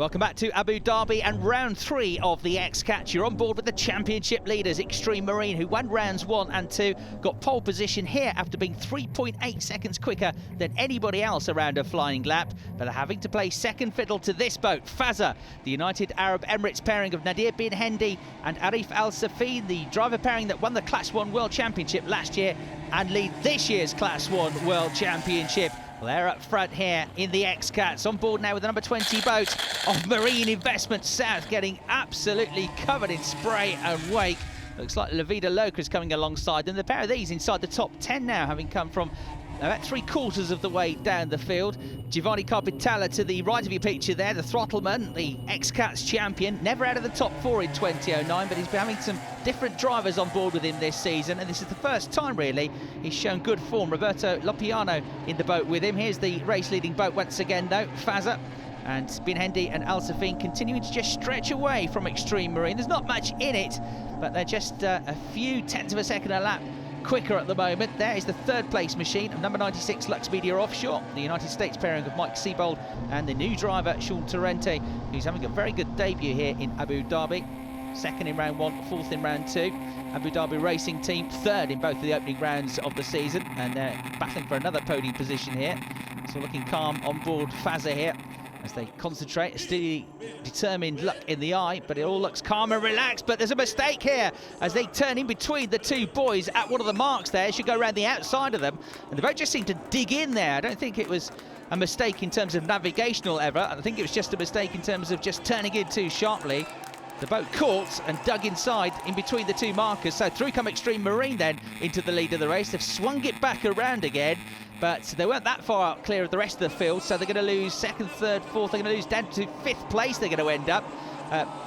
Welcome back to Abu Dhabi and round 3 of the X-CAT. You're on board with the championship leaders, Extreme Marine, who won rounds 1 and 2, got pole position here after being 3.8 seconds quicker than anybody else around a flying lap, but are having to play second fiddle to this boat, Fazer, the United Arab Emirates pairing of Nadir bin Hendy and Arif Al Safin, the driver pairing that won the Class 1 World Championship last year and lead this year's Class 1 World Championship. Well, they're up front here in the X-Cats, on board now with the number 20 boat of Marine Investment South, getting absolutely covered in spray and wake. Looks like La Vida Loca is coming alongside them. The pair of these inside the top 10 now, having come from about 3/4 of the way down the field. Giovanni Carpitella to the right of your picture there, the throttleman, the X-Cats champion, never out of the top 4 in 2009, but he's been having some different drivers on board with him this season, and this is the first time really he's shown good form. Roberto Lopiano in the boat with him. Here's the race leading boat once again though, Fazer, and Bin Hendy and Al Safin continuing to just stretch away from Extreme Marine. There's not much in it, but they're just a few tenths of a second a lap quicker at the moment. There is the third place machine of number 96 Lux Media Offshore, the United States pairing of Mike Siebold and the new driver Sean Torrente, who's having a very good debut here in Abu Dhabi. Second in round 1, fourth in round 2. Abu Dhabi Racing Team third in both of the opening rounds of the season, and they're battling for another podium position here. So looking calm on board Fazer here as they concentrate, still determined look in the eye, but it all looks calm and relaxed. But there's a mistake here as they turn in between the two boys at one of the marks there. It should go around the outside of them, and the boat just seemed to dig in there. I don't think it was a mistake in terms of navigational error. I think it was just a mistake in terms of just turning in too sharply. The boat caught and dug inside in between the two markers. So through come Extreme Marine then into the lead of the race. They've swung it back around again, but they weren't that far clear of the rest of the field, so they're going to lose second, third, fourth. They're going to lose down to 5th place. They're going to end up.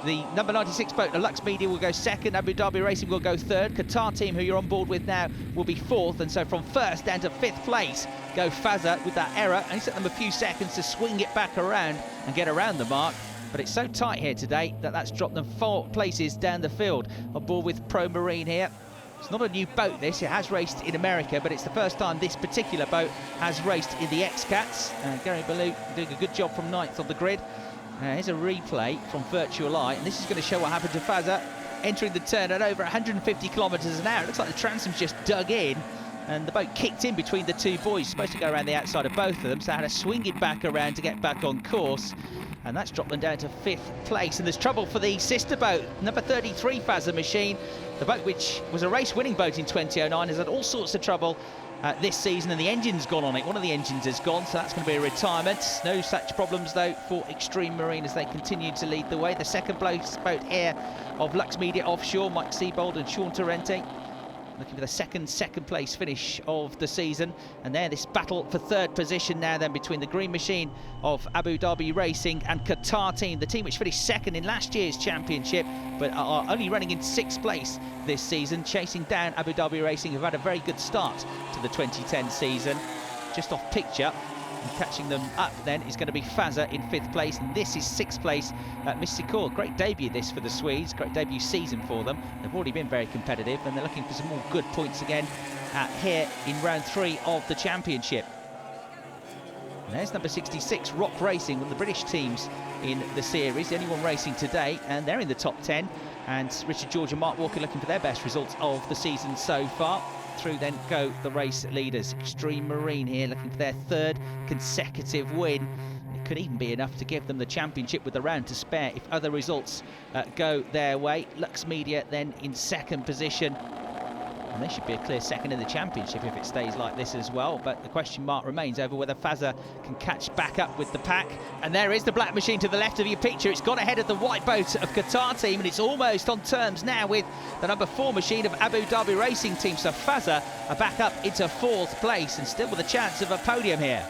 The number 96 boat, the Lux Media, will go second. Abu Dhabi Racing will go third. Qatar Team, who you're on board with now, will be 4th. And so from 1st down to 5th place go Fazer with that error. And it took them a few seconds to swing it back around and get around the mark. But it's so tight here today that that's dropped them 4 places down the field. On board with Pro Marine here. It's not a new boat, this. It has raced in America, but it's the first time this particular boat has raced in the X-Cats. Gary Ballou doing a good job from 9th on the grid. Here's a replay from Virtual Eye, and this is going to show what happened to Fazer entering the turn at over 150 kilometres an hour. It looks like the transom's just dug in, and the boat kicked in between the two boys. Supposed to go around the outside of both of them, so I had to swing it back around to get back on course. And that's dropped them down to 5th place. And there's trouble for the sister boat, number 33 Fazer machine. The boat, which was a race-winning boat in 2009, has had all sorts of trouble this season, and the engine's gone on it. One of the engines has gone, so that's going to be a retirement. No such problems, though, for Extreme Marine as they continue to lead the way. The second place boat here of Lux Media Offshore, Mike Siebold and Sean Torrente, looking for the second place finish of the season. And there, this battle for 3rd position now then between the green machine of Abu Dhabi Racing and Qatar Team, the team which finished 2nd in last year's championship but are only running in 6th place this season, chasing down Abu Dhabi Racing, who've had a very good start to the 2010 season. Just off picture, and catching them up then is going to be Fazer in 5th place, and this is 6th place at Mystikor. Great debut this for the Swedes, great debut season for them. They've already been very competitive, and they're looking for some more good points again here in round 3 of the championship. And there's number 66 Rock Racing, one of the British teams in the series, the only one racing today, and they're in the top 10. And Richard George and Mark Walker looking for their best results of the season so far. Through then go the race leaders. Extreme Marine here looking for their 3rd consecutive win. It could even be enough to give them the championship with a round to spare if other results go their way. Lux Media then in 2nd position. And they should be a clear 2nd in the championship if it stays like this as well. But the question mark remains over whether Fazer can catch back up with the pack. And there is the black machine to the left of your picture. It's gone ahead of the white boat of Qatar Team, and it's almost on terms now with the number 4 machine of Abu Dhabi Racing Team. So Fazer are back up into 4th place and still with a chance of a podium here.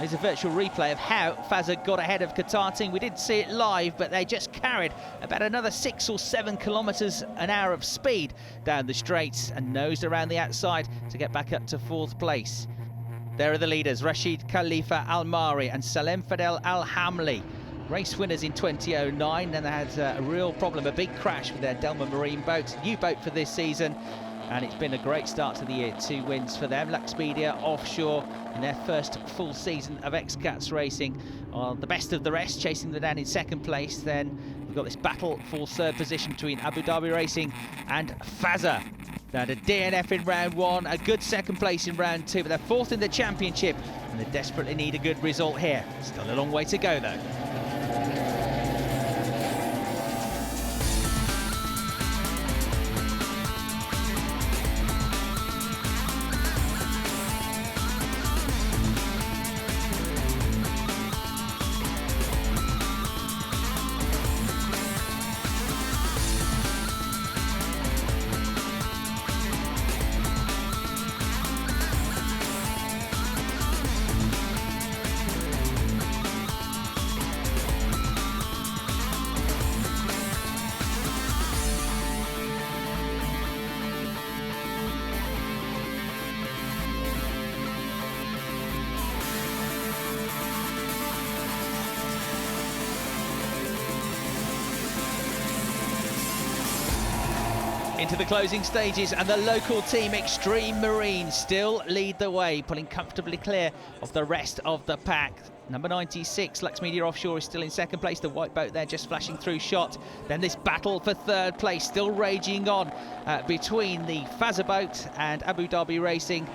There's a virtual replay of how Fazer got ahead of Qatar Team. We didn't see it live, but they just carried about another 6 or 7 kilometres an hour of speed down the straights and nosed around the outside to get back up to 4th place. There are the leaders, Rashid Khalifa Al-Mari and Salem Fadel Al-Hamli. Race winners in 2009, and they had a real problem, a big crash with their Delma Marine boat. New boat for this season. and it's been a great start to the year. 2 wins for them. Lux Media offshore in their first full season of XCATS racing are the best of the rest, chasing them down in second place. Then we've got this battle for third position between Abu Dhabi Racing and Fazer. They had a DNF in round 1, a good second place in round 2, but they're 4th in the championship and they desperately need a good result here. Still a long way to go though. Into the closing stages, and the local team Extreme Marine still lead the way, pulling comfortably clear of the rest of the pack. Number 96, Lux Media Offshore, is still in second place. The white boat there just flashing through shot. Then this battle for third place still raging on between the Fazer boat and Abu Dhabi Racing.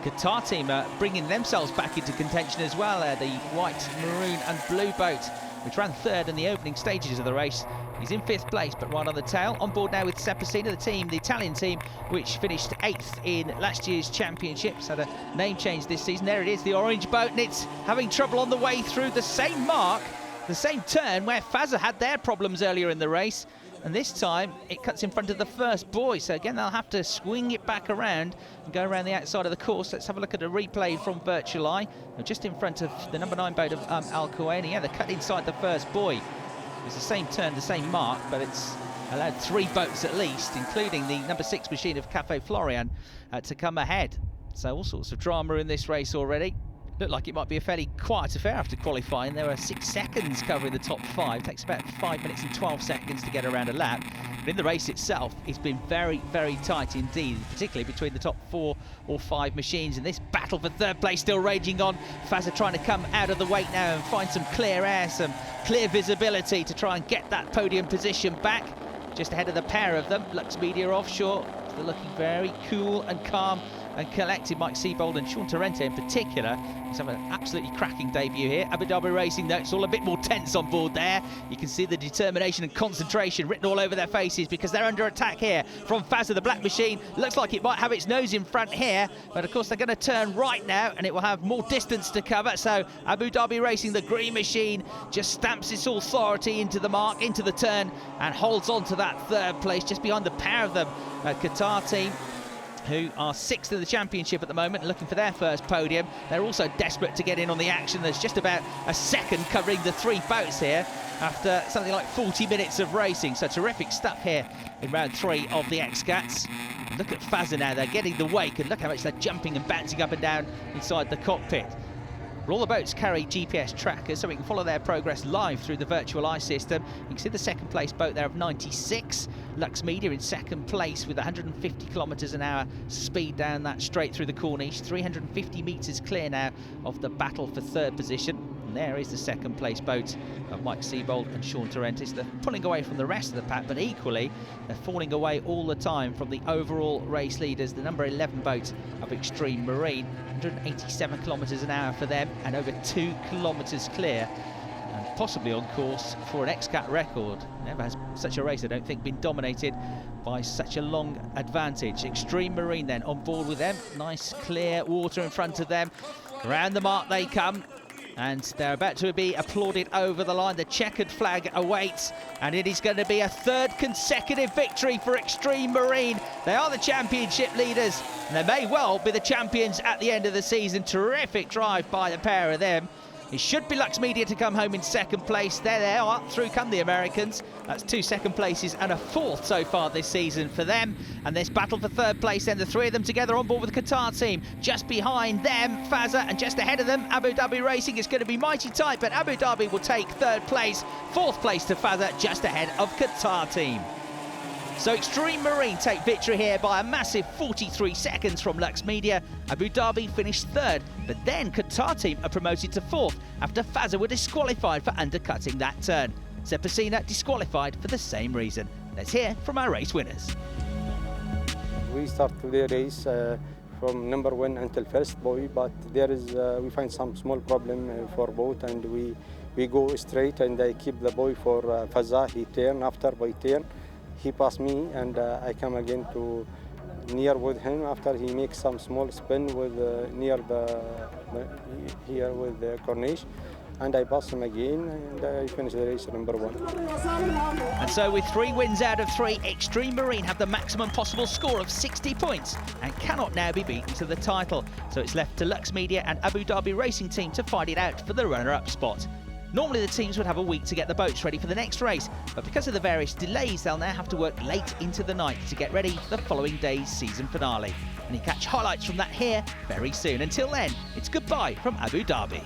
The Qatar team are bringing themselves back into contention as well. The white, maroon and blue boat, which ran third in the opening stages of the race. He's in 5th place, but right on the tail. On board now with Sepacina, the team, the Italian team, which finished 8th in last year's championships. Had a name change this season. There it is, the orange boat, and it's having trouble on the way through the same mark, the same turn where Fazer had their problems earlier in the race. And this time, it cuts in front of the first buoy. So again, they'll have to swing it back around and go around the outside of the course. Let's have a look at a replay from Virtual Eye. They're just in front of the number 9 boat of Al-Kuwaini. Yeah, they're cut inside the first buoy. It's the same turn, the same mark, but it's allowed 3 boats at least, including the number 6 machine of Cafe Florian, to come ahead. So all sorts of drama in this race already. Looked like it might be a fairly quiet affair after qualifying. There were 6 seconds covering the top 5. It takes about 5 minutes and 12 seconds to get around a lap. But in the race itself, it's been very, very tight indeed, particularly between the top 4 or 5 machines. And this battle for third place still raging on. Fazer trying to come out of the wake now and find some clear air, some clear visibility to try and get that podium position back. Just ahead of the pair of them, Lux Media Offshore, still looking very cool and calm and collected. Mike Seabold and Sean Torrente in particular, he's having an absolutely cracking debut here. Abu Dhabi Racing, though, it's all a bit more tense on board there. You can see the determination and concentration written all over their faces because they're under attack here from Fazer. The black machine looks like it might have its nose in front here, but of course they're going to turn right now and it will have more distance to cover. So Abu Dhabi Racing, the green machine, just stamps its authority into the mark, into the turn, and holds on to that third place just behind the pair of them. Qatar team, who are 6th in the championship at the moment, looking for their first podium. They're also desperate to get in on the action. There's just about a second covering the 3 boats here after something like 40 minutes of racing. So terrific stuff here in round 3 of the XCATs. Look at Fazer now, they're getting the wake, and look how much they're jumping and bouncing up and down inside the cockpit. All the boats carry GPS trackers, so we can follow their progress live through the Virtual Eye system. You can see the second place boat there of 96. Lux Media in second place with 150 kilometres an hour speed down that straight through the Corniche. 350 metres clear now of the battle for third position. And there is the second place boat of Mike Seabold and Sean Torrente. They're pulling away from the rest of the pack, but equally they're falling away all the time from the overall race leaders. The number 11 boat of Extreme Marine, 187 kilometres an hour for them and over 2 kilometres clear, and possibly on course for an XCAT record. Never has such a race, I don't think, been dominated by such a long advantage. Extreme Marine then on board with them. Nice clear water in front of them. Around the mark they come, and they're about to be applauded over the line. The checkered flag awaits, and it is going to be a 3rd consecutive victory for Extreme Marine. They are the championship leaders, and they may well be the champions at the end of the season. Terrific drive by the pair of them. It should be Lux Media to come home in second place. There they are, through come the Americans. That's 2 second places and a 4th so far this season for them. And this battle for third place, then the 3 of them together on board with the Qatar team. Just behind them, Fazer, and just ahead of them, Abu Dhabi Racing. Is going to be mighty tight, but Abu Dhabi will take 3rd place. 4th place to Fazer, just ahead of Qatar team. So Extreme Marine take victory here by a massive 43 seconds from Lux Media. Abu Dhabi finished third, but then Qatar team are promoted to fourth after Fazer were disqualified for undercutting that turn. Sepasina disqualified for the same reason. Let's hear from our race winners. We start the race from number 1 until first buoy, but there is we find some small problem for boat, and we go straight, and I keep the buoy for Fazer. He turn after by turn. He passed me, and I come again to near with him after he makes some small spin with near here with the corniche, and I pass him again, and I finish the race number 1. And so with 3 wins out of 3, Extreme Marine have the maximum possible score of 60 points and cannot now be beaten to the title. So it's left to Lux Media and Abu Dhabi Racing Team to fight it out for the runner-up spot. Normally the teams would have a week to get the boats ready for the next race, but because of the various delays, they'll now have to work late into the night to get ready for the following day's season finale. And you catch highlights from that here very soon. Until then, it's goodbye from Abu Dhabi.